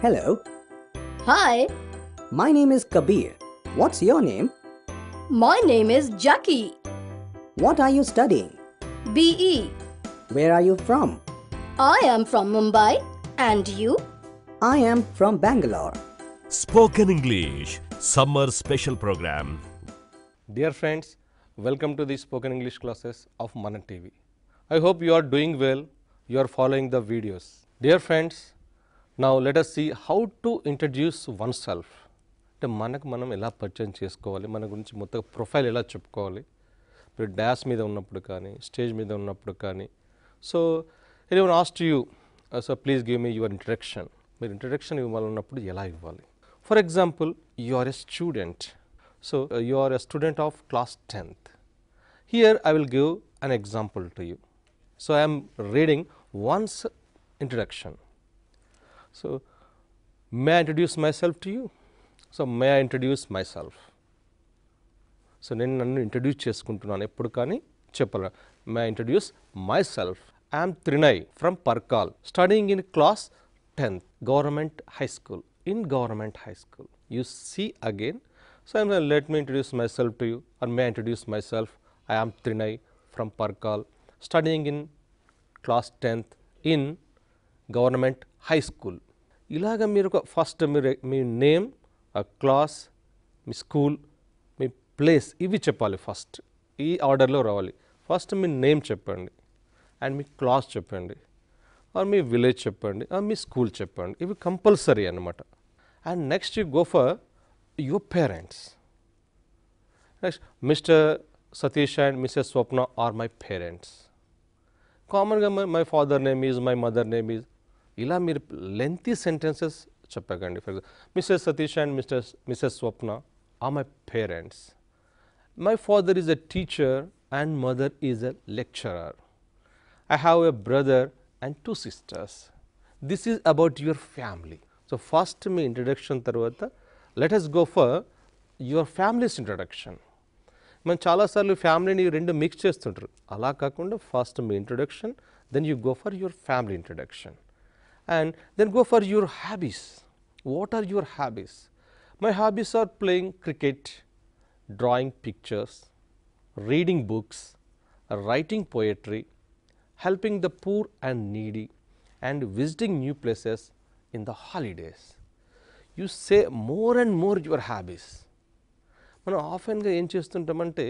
Hello, Hi, my name is Kabir. What's your name? my name is Jackie. What are you studying? BE. Where are you from? I am from Mumbai. And you? I am from Bangalore. Spoken English Summer Special Program. Dear friends, welcome to the spoken English classes of Mana TV. I hope you are doing well, you are following the videos. Dear friends, now let us see how to introduce oneself. అంటే మనకు మనం ఎలా పరిచయం చేసుకోవాలి, మన గురించి మొత్తం profile ఎలా చెప్పుకోవాలి, మీరు డాష్ మీద ఉన్నప్పుడు కానీ స్టేజ్ మీద ఉన్నప్పుడు కానీ. So anyone asked you, so please give me your introduction. మీరు ఇంట్రడక్షన్ ఇవ్వాలన్నప్పుడు ఎలా ఇవ్వాలి? For example, you are a student. So, you are a student of class 10th. Here I will give an example to you. So, I am reading one's introduction. So, may I introduce myself to you? So, may I introduce myself? So, నేను నన్ను introduce చేసుకుంటున్నాను ఎప్పుడు కానీ చెప్పాలి. May I introduce myself? I am Trinay from Parkal, studying in class 10th, government high school, in government high school. You see again. So, let me introduce myself to you, or may I introduce myself. I am Trinay from Parkal, studying in class 10th in government high school. ఇలాగ మీరు first మీరు మీ name, class, మీ school, మీ place ఇవి చెప్పాలి. First ఈ ఆర్డర్లో రావాలి. First మీ name చెప్పండి, and me class చెప్పండి, ఆర్ మీ విలేజ్ చెప్పండి, ఆర్ మీ స్కూల్ చెప్పండి. ఇవి కంపల్సరీ అన్నమాట. And next you go for your parents. Next, Mr. Satish and Mrs. Swapna are my parents. Common గా my father name is, my mother name is. ఇలా మీరు lengthy sentences చెప్పకండి. For example, Mrs. Satish and Mrs. Swapna are my parents. My father is a teacher and mother is a lecturer. I have a brother and 2 sisters. This is about your family. So first me introduction తర్వాత let us go for your family's introduction. మనం చాలాసార్లు ఫ్యామిలీని రెండు mix చేస్తుంటారు. అలా కాకుండా first మీ introduction, then you go for your family introduction, and then go for your hobbies. What are your hobbies? My hobbies are playing cricket, drawing pictures, reading books, writing poetry, helping the poor and needy, and visiting new places in the holidays. You say more and more your habits. మనం ఆఫెన్గా ఏం చేస్తుంటామంటే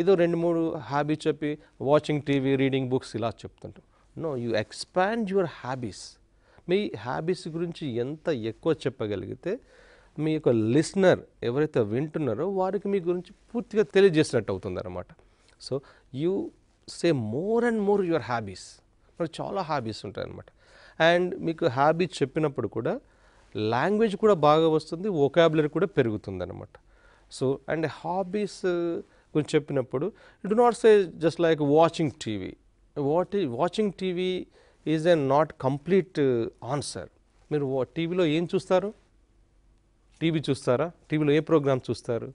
ఏదో 2-3 hobby చెప్పి watching TV, reading books ఇలా చెప్తుంటాం. No, you expand your hobbies. మీ hobbies గురించి ఎంత ఎక్కువ చెప్పగలిగితే మీ యొక్క లిస్నర్ ఎవరైతే వింటున్నారో వారికి మీ గురించి పూర్తిగా తెలియజేసినట్టు అవుతుంది అన్నమాట. So you say more and more your hobbies. మనకు చాలా హ్యాబీస్ ఉంటాయన్నమాట. అండ్ మీకు హ్యాబీస్ చెప్పినప్పుడు కూడా లాంగ్వేజ్ కూడా బాగా వస్తుంది, వొకాబులరీ కూడా పెరుగుతుంది అన్నమాట. సో అండ్ హాబీస్ గురించి చెప్పినప్పుడు you do not say just like watching TV. Watching TV is a not complete answer. మీరు టీవీలో ఏం చూస్తారు? టీవీ చూస్తారా? టీవీలో ఏ ప్రోగ్రామ్స్ చూస్తారు?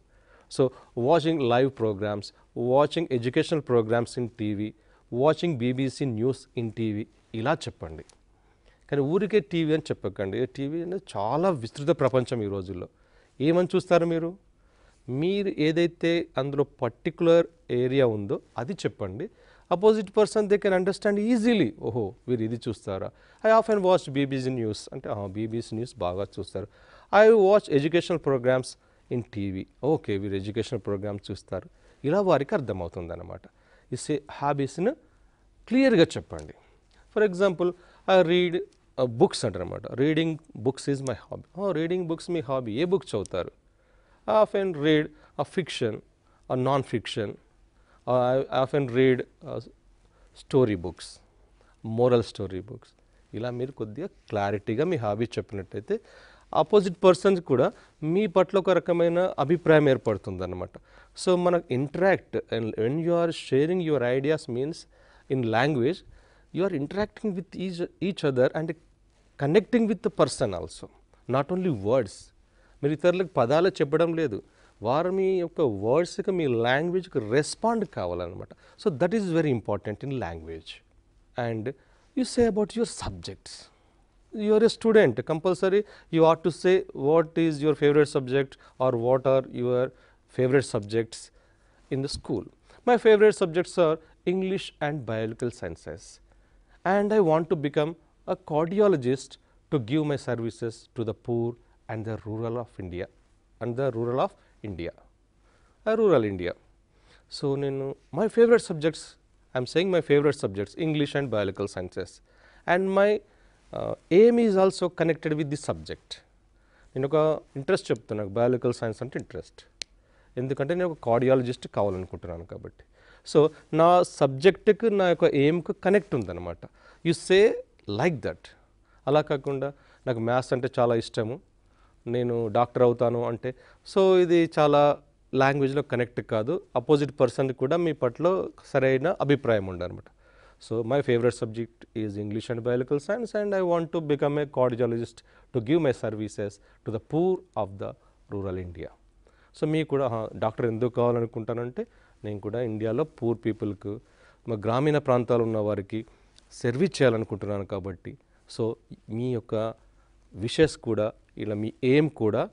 So watching live programmes, watching educational programmes in TV, watching BBC news in TV ఇలా చెప్పండి. కానీ ఊరికే టీవీ అని చెప్పకండి. టీవీ అనేది చాలా విస్తృత ప్రపంచం ఈ రోజుల్లో. ఏమని చూస్తారు మీరు? మీరు ఏదైతే అందులో పర్టికులర్ ఏరియా ఉందో అది చెప్పండి. Opposite person they can understand easily. ఓహో, వీరు ఇది చూస్తారా? I often watch BBC news అంటే బీబీసీ న్యూస్ బాగా చూస్తారు. I watch educational programmes in TV. Okay, వీరు ఎడ్యుకేషనల్ ప్రోగ్రామ్స్ చూస్తారు. ఇలా వారికి అర్థమవుతుంది అన్నమాట. ఈ హ్యాబీస్ని క్లియర్గా చెప్పండి. For example, I read books అంటారనమాట. Reading books is my hobby. Reading books మీ హాబీ. ఏ బుక్ చదువుతారు? I often read fiction or non fiction. I often read story books, moral story books. ఇలా మీరు కొద్దిగా క్లారిటీగా మీ హాబీ చెప్పినట్టయితే ఆపోజిట్ పర్సన్స్ కూడా మీ పట్ల ఒక రకమైన అభిప్రాయం ఏర్పడుతుంది అన్నమాట. సో మనకు interact when you are sharing your ideas means in language, you are interacting with each other and connecting with the person also, not only words. మీరు ఇతరులకు పదాలు చెప్పడం లేదు, వారు మీ యొక్క వర్డ్స్కి మీ లాంగ్వేజ్కి రెస్పాండ్ కావాలన్నమాట. So that is very important in language. And you say about your subjects. you are a student, compulsory you ought to say what is your favorite subject or what are your favorite subjects in the school. My favorite subjects are English and biological sciences, and I want to become a cardiologist to give my services to the poor and the rural of India rural India. So, my favorite subjects, I am saying my favorite subjects English and biological sciences, and my aim is also connected with this subject. నేను ఒక interest చెప్తాను, నాకు biological science అంటే interest, ఎందుకంటే నేను ఒక cardiologist కావాలనుకుంటున్నాను కాబట్టి. So నా సబ్జెక్టుకు నా యొక్క ఎయిమ్కు కనెక్ట్ ఉందన్నమాట. You say like that. అలా కాకుండా నాకు మ్యాథ్స్ అంటే చాలా ఇష్టము, నేను డాక్టర్ అవుతాను అంటే, సో ఇది చాలా లాంగ్వేజ్లో కనెక్ట్ కాదు, అపోజిట్ పర్సన్ కూడా మీ పట్ల సరైన అభిప్రాయం ఉండదన్నమాట. So, my favorite subject is English and biological science, and I want to become a cardiologist to give my services to the poor of the rural India. So, me kuda doctor ఎందుకు కావాలనుకుంటానంటే, నేను కూడా ఇండియాలో poor పీపుల్కు, మా గ్రామీణ ప్రాంతాలు ఉన్న వారికి service చేయాలనుకుంటున్నాను కాబట్టి. సో మీ యొక్క విషెస్ కూడా ఇలా మీ ఎయిమ్ కూడా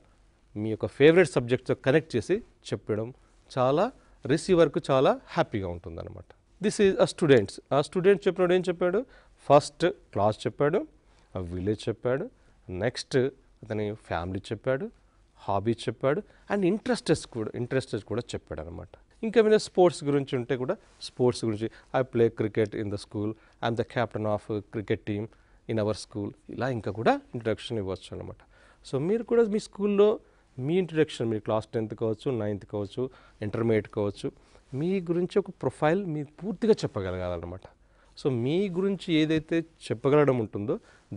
మీ యొక్క ఫేవరెట్ సబ్జెక్ట్తో కనెక్ట్ చేసి చెప్పడం చాలా రిసీవర్కు చాలా హ్యాపీగా ఉంటుందన్నమాట. This is a students. ఆ స్టూడెంట్ చెప్పినాడు, ఏం చెప్పాడు, ఫస్ట్ క్లాస్ చెప్పాడు, ఆ విలేజ్ చెప్పాడు, నెక్స్ట్ అతని ఫ్యామిలీ చెప్పాడు, హాబీ చెప్పాడు, అండ్ ఇంట్రెస్టెస్ కూడా చెప్పాడు అనమాట. ఇంకేమైనా స్పోర్ట్స్ గురించి ఉంటే కూడా స్పోర్ట్స్ గురించి, I play cricket in the school, I'm the captain of cricket team in our school, ఇలా ఇంకా కూడా ఇంట్రడక్షన్ ఇవ్వచ్చు అనమాట. సో మీరు కూడా మీ స్కూల్లో మీ ఇంట్రడక్షన్, మీరు క్లాస్ 10th కావచ్చు, 9th కావచ్చు, ఇంటర్మీడియట్ కావచ్చు, మీ గురించి ఒక ప్రొఫైల్ మీరు పూర్తిగా చెప్పగలగాలన్నమాట. సో మీ గురించి ఏదైతే చెప్పగలగడం ఉంటుందో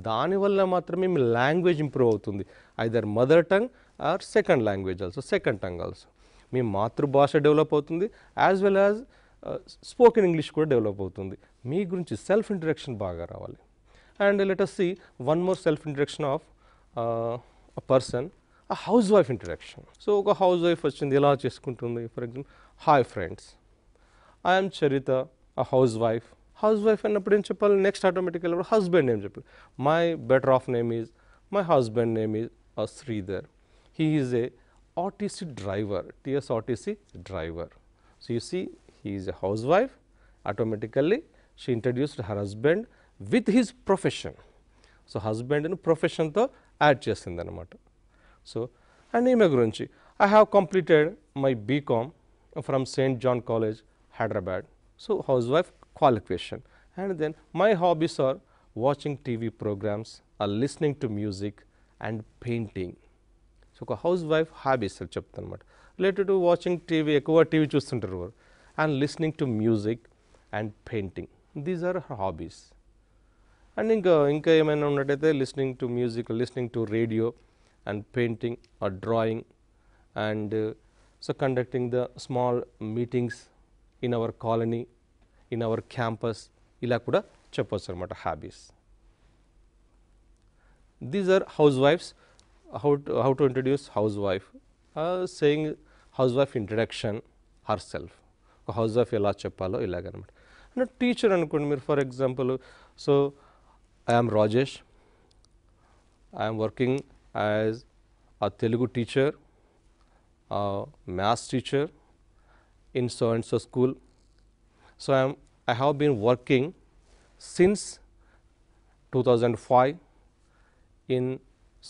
దానివల్ల మాత్రమే మీ లాంగ్వేజ్ ఇంప్రూవ్ అవుతుంది. Either mother tongue or second language also, second tongue also. మీ మాతృభాష డెవలప్ అవుతుంది, as well as spoken English కూడా డెవలప్ అవుతుంది. మీ గురించి సెల్ఫ్ ఇంట్రడక్షన్ బాగా రావాలి. And let us see one more self introduction of a person, a housewife introduction. So ఒక హౌస్ వైఫ్ వచ్చింది, ఎలా చేసుకుంటుంది? For example, hi friends, I'm Charitha, a housewife. Housewife అన్నప్పుడు ఏం చెప్పాలి? నెక్స్ట్ ఆటోమేటికల్ హస్బెండ్ నేమ్ చెప్పాలి. My better half name is, my husband name is Sridhar, he is a RTC driver, TSRTC driver. So you see, he is a housewife, automatically she introduced her husband with his profession. So husband ని ప్రొఫెషన్తో add చేసింది అనమాట. So and ఈమె గురించి, I have completed my BCom from Saint John college, Hyderabad. So housewife qualification. And then my hobbies are watching TV programmes, or listening to music and painting. So ఒక housewife hobbies అని చెప్తాను అనమాట. Related to watching TV, ఎక్కువ TV చూస్తుంటారు వారు, and listening to music and painting, these are her hobbies. And ఇంకా ఏమైనా ఉన్నట్టయితే listening to music, listening to radio and painting or drawing, and so conducting the small meetings in our colony, in our campus, ఇలా కూడా చెప్పవచ్చు అనమాట హాబీస్. These are హౌస్ వైఫ్స్. How to introduce housewife, saying housewife introduction herself. ఒక housewife ఎలా చెప్పాలో ఇలాగనమాట. అండ్ టీచర్ అనుకోండి మీరు, for example, so I am Rajesh, I am working as a Telugu teacher, a maths teacher in so and so school. So I have been working since 2005 in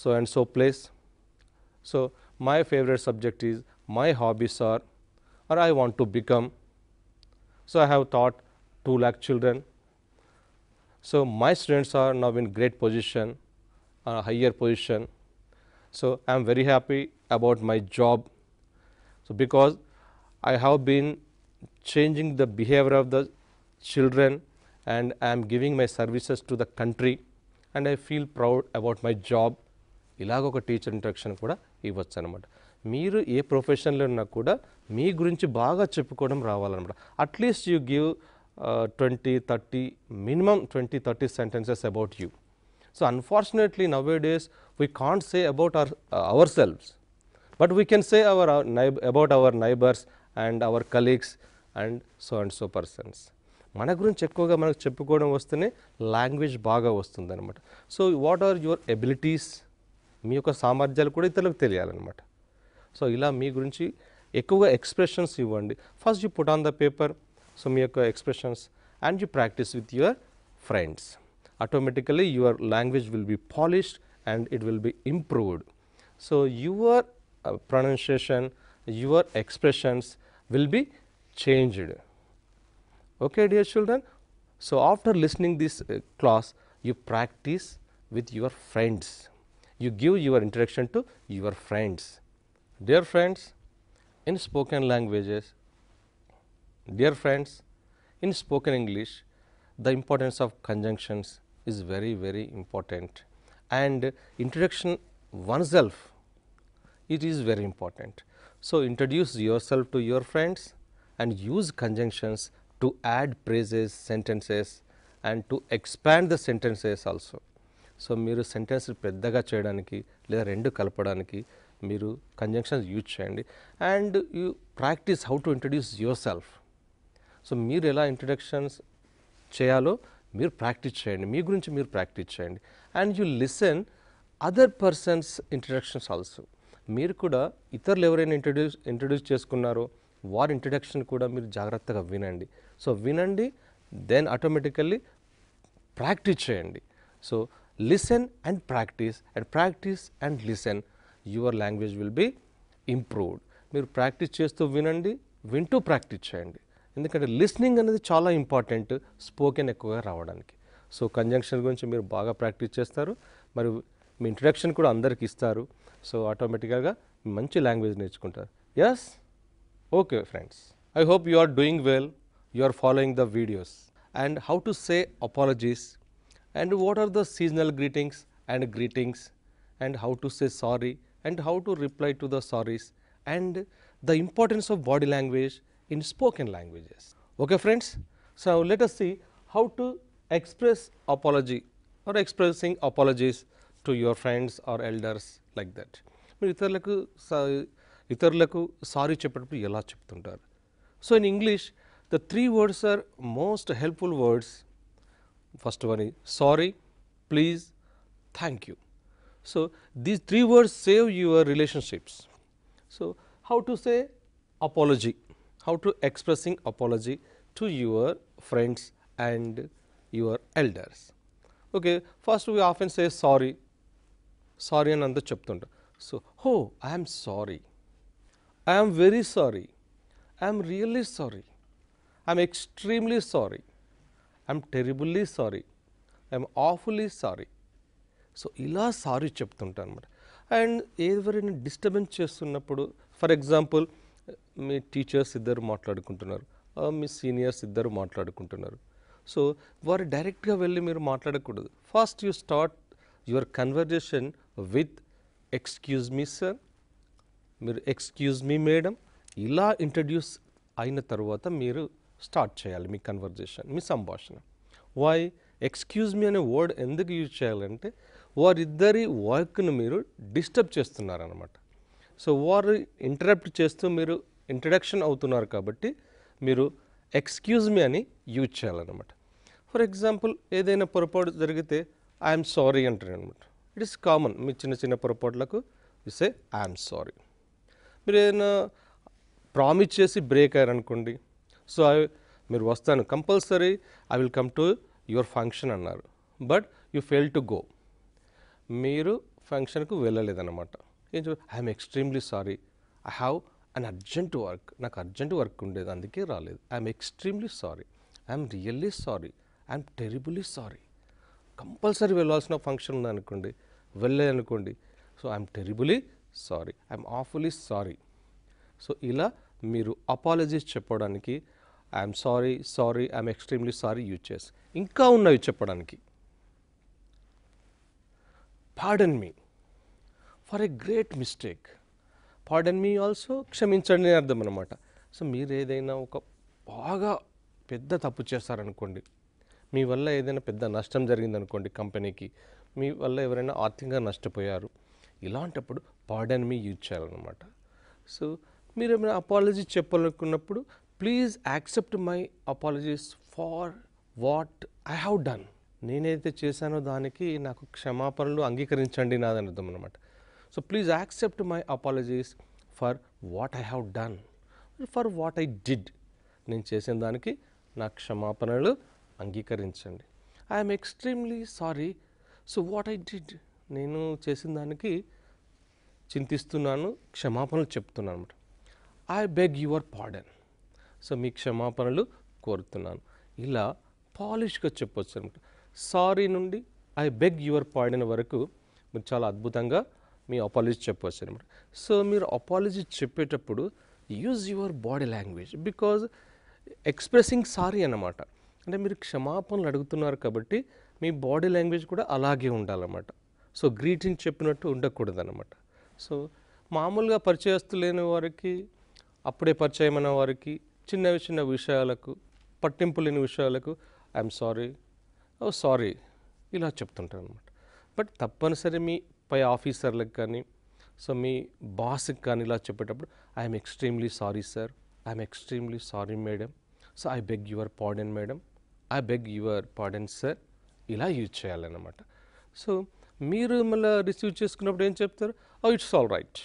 so and so place. So my favorite subject is, my hobbies are, or I want to become. So I have taught 2 lakh children. So my students are now in great position, higher position. So I am very happy about my job. So because I have been changing the behavior of the children, and I am giving my services to the country, and I feel proud about my job. ఇలాగ ఒక teacher introduction కూడా ఇవ్వచ్చు అనమాట. మీరు ఏ ప్రొఫెషన్లో ఉన్నా కూడా మీ గురించి బాగా చెప్పుకోవడం రావాలన్నమాట. At least you give 20-30, minimum 20-30 sentences about you. So unfortunately nowadays we can't say about ourselves, but we can say about our neighbors and our colleagues and so persons. మన గురించి ఎక్కువగా మనకు చెప్పుకోవడం వస్తేనే లాంగ్వేజ్ బాగా వస్తుందన్నమాట. So what are your abilities, మీ యొక్క సామర్థ్యాలు కూడా ఇతరులకు తెలియాలన్నమాట. సో ఇలా మీ గురించి ఎక్కువగా ఎక్స్ప్రెషన్స్ ఇవ్వండి. First you put on the paper, so మీ యొక్క expressions and you practice with your friends. Automatically your language will be polished and it will be improved. So your pronunciation, your expressions will be changed. Okay, dear children. So after listening this class, you practice with your friends. You give your introduction to your friends. Dear friends, in spoken languages, dear friends, in spoken English, the importance of conjunctions is very, very important. And introduction oneself, it is very important. So introduce yourself to your friends and use conjunctions to add phrases, sentences and to expand the sentences also. So మీరు sentence పెద్దగా చేయడానికి లేదా రెండు కలపడానికి మీరు conjunctions use చేయండి. And you practice how to introduce your self. So మీరు ఎలా ఇంట్రడక్షన్స్ చేయాలో మీరు ప్రాక్టీస్ చేయండి, మీ గురించి మీరు ప్రాక్టీస్ చేయండి. And you listen other persons introductions also. మీరు కూడా ఇతరులు ఎవరైనా ఇంట్రడ్యూస్ చేసుకున్నారో వారి ఇంట్రడక్షన్ కూడా మీరు జాగ్రత్తగా వినండి. సో వినండి, దెన్ ఆటోమేటికల్లీ ప్రాక్టీస్ చేయండి. So listen and practice and listen, your language will be improved. మీరు ప్రాక్టీస్ చేస్తూ వినండి, వింటూ ప్రాక్టీస్ చేయండి. ఎందుకంటే లిస్నింగ్ అనేది చాలా ఇంపార్టెంట్ స్పోకెన్ ఎక్కువగా రావడానికి. సో కంజంక్షన్ గురించి మీరు బాగా ప్రాక్టీస్ చేస్తారు, మరి మీ ఇంట్రడక్షన్ కూడా అందరికి ఇస్తారు. సో ఆటోమేటిక్గా మంచి లాంగ్వేజ్ నేర్చుకుంటారు. Yes, okay friends, I hope you are doing well, you are following the videos and how to say apologies and what are the seasonal greetings and how to say sorry and how to reply to the sorries and the importance of body language in spoken languages. Okay friends, so let us see how to express apology or expressing apologies to your friends or elders like that. మీరు ఇతరులకు sorry చెప్పేటప్పుడు ఎలా చెప్తుంటారు? So in English the 3 words are most helpful words. First one is sorry, please, thank you. So these 3 words save your relationships. So how to say apology, how to expressing apology to your friends and your elders. Okay, first we often say sorry అని అంతా చెప్తుంటాం. So I am sorry, I am very sorry, I am really sorry, I am extremely sorry, I am terribly sorry, I am awfully sorry. So ఇలా sorry చెప్తుంటాను అనమాట. And ఎవరైనా disturbance చేస్తున్నప్పుడు, for example me teachers ఇద్దరు మాట్లాడుకుంటున్నారు, మీ seniors ఇద్దరు మాట్లాడుకుంటున్నారు. So వారు డైరెక్ట్గా వెళ్ళి మీరు మాట్లాడకూడదు. First you start your conversation with excuse me sir, మీరు ఎక్స్క్యూజ్ మీ మేడం, ఇలా ఇంట్రడ్యూస్ అయిన తర్వాత మీరు స్టార్ట్ చేయాలి మీ కన్వర్జేషన్, మీ సంభాషణ. వై ఎక్స్క్యూజ్ మీ అనే వర్డ్ ఎందుకు యూజ్ చేయాలంటే వారిద్దరి వర్క్ను మీరు డిస్టర్బ్ చేస్తున్నారన్నమాట. సో వారు ఇంటరప్ట్ చేస్తూ మీరు ఇంట్రడక్షన్ అవుతున్నారు కాబట్టి మీరు ఎక్స్క్యూజ్ మీ అని యూజ్ చేయాలన్నమాట. ఫర్ ఎగ్జాంపుల్ ఏదైనా పొరపాటు జరిగితే ఐఎమ్ సారీ అంటారు అనమాట. ఇట్ ఈస్ కామన్, మీ చిన్న చిన్న పొరపాట్లకు యు సే ఐఎమ్ సారీ. మీరు ఏదైనా ప్రామిస్ చేసి బ్రేక్ అయ్యారనుకోండి, సో మీరు వస్తాను compulsory I will come to your function అన్నారు, but you fail to go, మీరు ఫంక్షన్కు వెళ్ళలేదన్నమాట. ఏం I'm extremely sorry, I have an urgent work, నాకు అర్జెంట్ వర్క్ ఉండేది అందుకే రాలేదు. I'm extremely sorry, I'm really sorry, I'm terribly sorry. Compulsory వెళ్ళాల్సిన ఫంక్షన్ ఉందనుకోండి, వెళ్ళలేదనుకోండి, so I'm terribly sorry, I'm awfully sorry. So ఇలా మీరు అపాలజీస్ చెప్పడానికి I'm sorry, I'm extremely sorry use చేసి, ఇంకా ఉన్నవి చెప్పడానికి pardon me for a great mistake. Pardon me also క్షమించండి అని అర్థం అనమాట. సో మీరు ఏదైనా ఒక బాగా పెద్ద తప్పు చేస్తారనుకోండి, మీ వల్ల ఏదైనా పెద్ద నష్టం జరిగిందనుకోండి కంపెనీకి, మీ వల్ల ఎవరైనా ఆర్థికంగా నష్టపోయారు, ఇలాంటప్పుడు పార్డన్ మీ యూజ్ చేయాలన్నమాట. సో మీరు ఏమైనా అపాలజీ చెప్పాలనుకున్నప్పుడు please accept my apologies for what I have done. నేనైతే చేశానో దానికి నాకు క్షమాపణలు అంగీకరించండి నాదని అర్థం అనమాట. So please accept my apologies for what I have done, for what I did. నేను చేసిన దానికి నా క్షమాపణలు అంగీకరించండి. I'm extremely sorry. So what I did, నేను చేసిన దానికి చింతిస్తున్నాను, క్షమాపణలు చెప్తున్నాను అనమాట. I beg your pardon. So మీ క్షమాపణలు కోరుతున్నాను. ఇలా పాలిష్గా చెప్పొచ్చు అనమాట. సారీ నుండి ఐ బెగ్ యువర్ పార్డన్ వరకు మీరు చాలా అద్భుతంగా మీ అపాలజీ చెప్పవచ్చు అనమాట. సో మీరు అపాలజీ చెప్పేటప్పుడు use your body language, because expressing sorry అన్నమాట. అంటే మీరు క్షమాపణలు అడుగుతున్నారు కాబట్టి మీ బాడీ లాంగ్వేజ్ కూడా అలాగే ఉండాలన్నమాట. సో గ్రీటింగ్ చెప్పినట్టు ఉండకూడదు అన్నమాట. సో మామూలుగా పరిచయస్తులేని వారికి, అప్పుడే పరిచయమైన వారికి, చిన్న చిన్న విషయాలకు, పట్టింపు లేని విషయాలకు ఐఎమ్ సారీ, ఓ సారీ ఇలా చెప్తుంటారు అనమాట. బట్ తప్పనిసరి మీ పై ఆఫీసర్లకు కానీ, సో మీ బాస్కి కానీ ఇలా చెప్పేటప్పుడు I'm extremely sorry sir, I'm extremely sorry madam, so I beg your pardon madam, I beg your pardon sir, ఇలా యూజ్ చేయాలన్నమాట. సో మీరు మళ్ళీ రిసీవ్ చేసుకున్నప్పుడు ఏం చెప్తారు? Oh it's all right.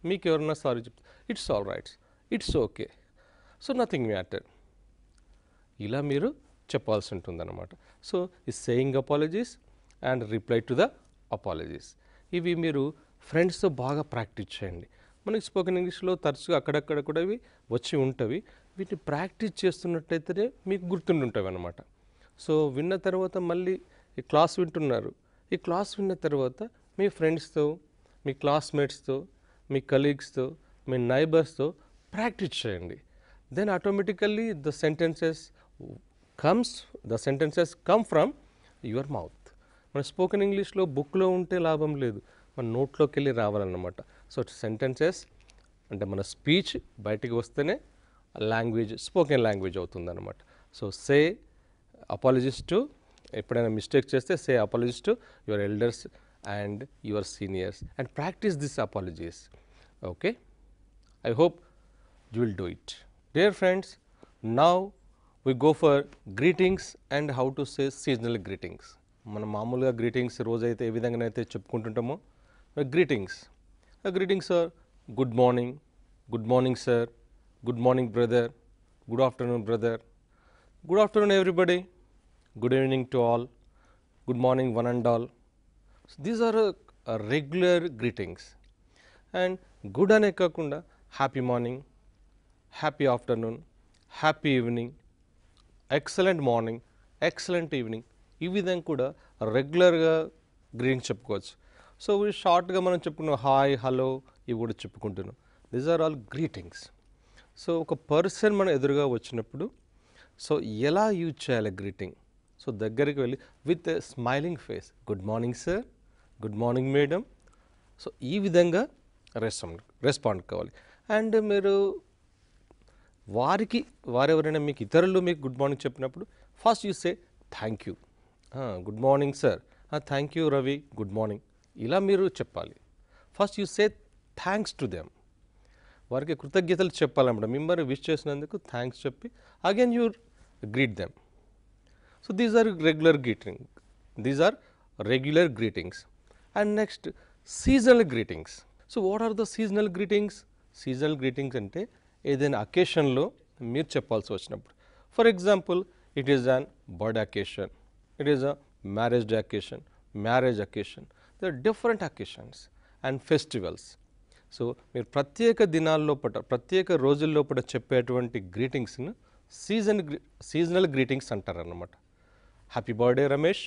మీకు ఎవరన్నా సారీ చెప్తారు, it's all right, it's okay, so nothing matter, ఇలా మీరు చెప్పాల్సి ఉంటుందన్నమాట. సో ఈ saying apologies and reply to the apologies, ఇవి మీరు ఫ్రెండ్స్తో బాగా ప్రాక్టీస్ చేయండి. మనకి స్పోకెన్ ఇంగ్లీష్లో తరచుగా అక్కడక్కడ కూడా ఇవి వచ్చి ఉంటవి. వీటిని ప్రాక్టీస్ చేస్తున్నట్టయితేనే మీకు గుర్తుండుంటవి అన్నమాట. సో విన్న తర్వాత మళ్ళీ ఈ క్లాస్ వింటున్నారు, ఈ క్లాస్ విన్న తర్వాత మీ ఫ్రెండ్స్తో, మీ క్లాస్మేట్స్తో, మీ కలీగ్స్తో, మీ నైబర్స్తో ప్రాక్టీస్ చేయండి. Then automatically the sentences come from your mouth. మన స్పోకెన్ ఇంగ్లీష్లో బుక్లో ఉంటే లాభం లేదు, మన నోట్లోకి వెళ్ళి రావాలన్నమాట. సో సెంటెన్సెస్ అంటే మన స్పీచ్ బయటికి వస్తేనే లాంగ్వేజ్, స్పోకెన్ లాంగ్వేజ్ అవుతుందన్నమాట. సో సే అపాలజీస్ టు, ఎప్పుడైనా మిస్టేక్ చేస్తే say apologies to your elders and your seniors and practice this apologies. Okay, I hope you will do it. Dear friends, now we go for greetings and how to say seasonal greetings. మనం మామూలుగా greetings రోజైతే ఏ విధంగానైతే చెప్పుకుంటుంటామో greetings are good morning sir, good morning brother, good afternoon brother, good afternoon everybody, good evening to all, good morning one and all. These are regular greetings. And good అనే కాకుండా happy morning, happy afternoon, happy evening, excellent morning, excellent evening, ఈ విధంగా కూడా రెగ్యులర్గా greeting చెప్పుకోవచ్చు. So షార్ట్గా మనం చెప్పుకున్నాం హాయ్, హలో, ఇవి కూడా చెప్పుకుంటున్నాం. These are all greetings. So ఒక పర్సన్ మన ఎదురుగా వచ్చినప్పుడు సో ఎలా యూజ్ చేయాలి గ్రీటింగ్? సో దగ్గరికి వెళ్ళి with smiling face, good morning sir, good morning madam, so ఈ విధంగా రెస్పాండ్ కావాలి. అండ్ మీరు వారెవరైనా మీకు ఇతరులు మీకు గుడ్ మార్నింగ్ చెప్పినప్పుడు first you say thank you, good morning sir, thank you Ravi, good morning, ఇలా మీరు చెప్పాలి. First you say thanks to them, వారికి కృతజ్ఞతలు చెప్పాలన్నమాట. మిమ్మల్ని విష్ చేసినందుకు థ్యాంక్స్ చెప్పి again you greet them. So these are regular greetings. And next seasonal greetings. So what are the seasonal greetings? Seasonal greetings అంటే ఏదైనా అకేషన్లో మీరు చెప్పాల్సి వచ్చినప్పుడు. For example, it is an birthday occasion, it is a marriage day occasion, marriage occasion, the different occasions and festivals. So మీరు ప్రత్యేక దినాల్లోపట, ప్రత్యేక రోజుల్లోపట చెప్పేటువంటి గ్రీటింగ్స్ను సీజనల్ గ్రీటింగ్స్ అంటారన్నమాట. Happy birthday Ramesh,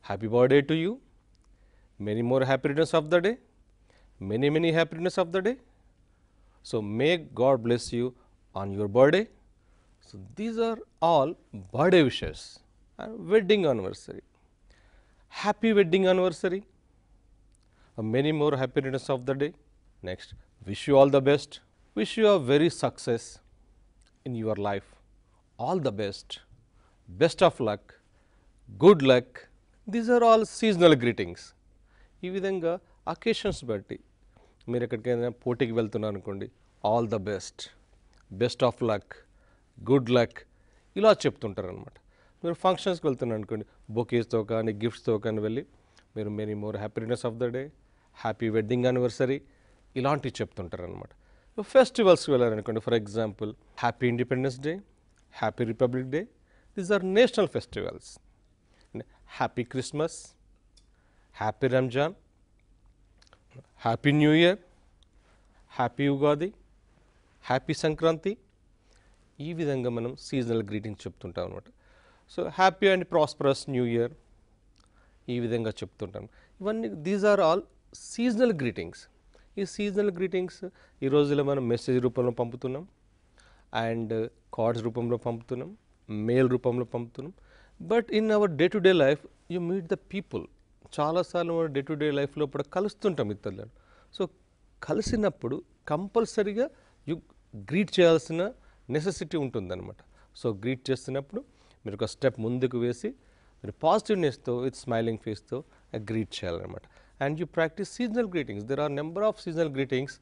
happy birthday to you, many more happiness of the day, many happiness of the day. So may God bless you on your birthday. So these are all birthday wishes. And wedding anniversary, happy wedding anniversary, many more happiness of the day. Next, wish you all the best, wish you a very success in your life, all the best of luck, good luck. These are all seasonal greetings. ఈ విధంగా occasions బట్టి మీరు ఎక్కడికైనా పోటీకి వెళ్తున్నారు అనుకోండి, all the best, best of luck, good luck, ఇలా చెప్తుంటారు అనమాట. మీరు ఫంక్షన్స్కి వెళ్తున్నారు అనుకోండి, బొకేస్తో కానీ గిఫ్ట్స్తో కానీ వెళ్ళి మీరు many more happiness of the day, happy wedding anniversary ఇలాంటివి చెప్తుంటారు అనమాట. ఫెస్టివల్స్కి వెళ్ళారనుకోండి, for example happy Independence Day, happy Republic Day, these are national festivals. Happy Christmas, happy Ramzan, happy New Year, happy Ugadi, happy Sankranti, ఈ విధంగా మనం సీజనల్ గ్రీటింగ్స్ చెప్తుంటాం అనమాట. So happy and prosperous New Year ఈ విధంగా చెప్తుంటాం. ఇవన్నీ these are all seasonal greetings. ఈ సీజనల్ గ్రీటింగ్స్ ఈ రోజుల్లో మనం మెసేజ్ రూపంలో పంపుతున్నాం, అండ్ కార్డ్స్ రూపంలో పంపుతున్నాం, మెయిల్ రూపంలో పంపుతున్నాం. But in our day to day life you meet the people. చాలాసార్లు మనం డే టు డే లైఫ్లో కూడా కలుస్తుంటాం ఇతరులను. సో కలిసినప్పుడు కంపల్సరీగా యు గ్రీట్ చేయాల్సిన నెసెసిటీ ఉంటుందన్నమాట. సో గ్రీట్ చేస్తున్నప్పుడు మీరు ఒక స్టెప్ ముందుకు వేసి మీరు పాజిటివ్నెస్తో విత్ స్మైలింగ్ ఫేస్తో గ్రీట్ చేయాలన్నమాట. And you practice seasonal greetings. There are number of seasonal greetings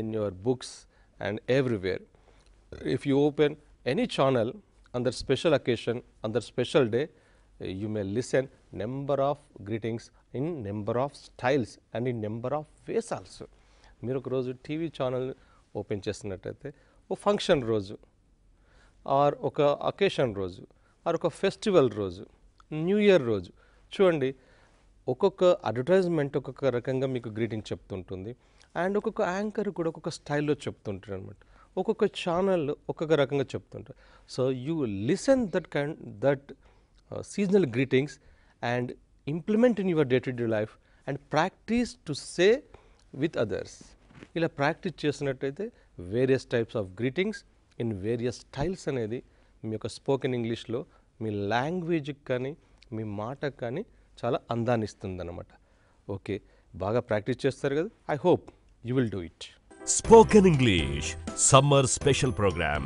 in your books and everywhere. If you open any channel on that special occasion, on that special day, you may listen number of greetings in number of styles and in number of ways also. మీరు ఒక రోజు TV channel open చేస్తున్నట్టయితే ఒక function రోజు, are ఒక occasion రోజు, are ఒక festival రోజు, new year రోజు చూడండి, ఒక్కొక్క అడ్వర్టైజ్మెంట్ ఒక్కొక్క రకంగా మీకు గ్రీటింగ్ చెప్తుంటుంది. అండ్ ఒక్కొక్క యాంకర్ కూడా ఒక్కొక్క స్టైల్లో చెప్తుంటారు అనమాట. ఒక్కొక్క ఛానల్ ఒక్కొక్క రకంగా చెప్తుంటారు. So you listen that seasonal greetings and implement in your day to day life and practice to say with others. ఇలా ప్రాక్టీస్ చేసినట్టయితే various types of greetings in various styles అనేది మీ యొక్క స్పోకెన్ ఇంగ్లీష్లో మీ లాంగ్వేజ్కి కానీ మీ మాటకు కానీ చాలా అందాన్ని ఇస్తుందన్నమాట. ఓకే, బాగా ప్రాక్టీస్ చేస్తారు కదా. I hope you will do it. Spoken English Summer Special Program.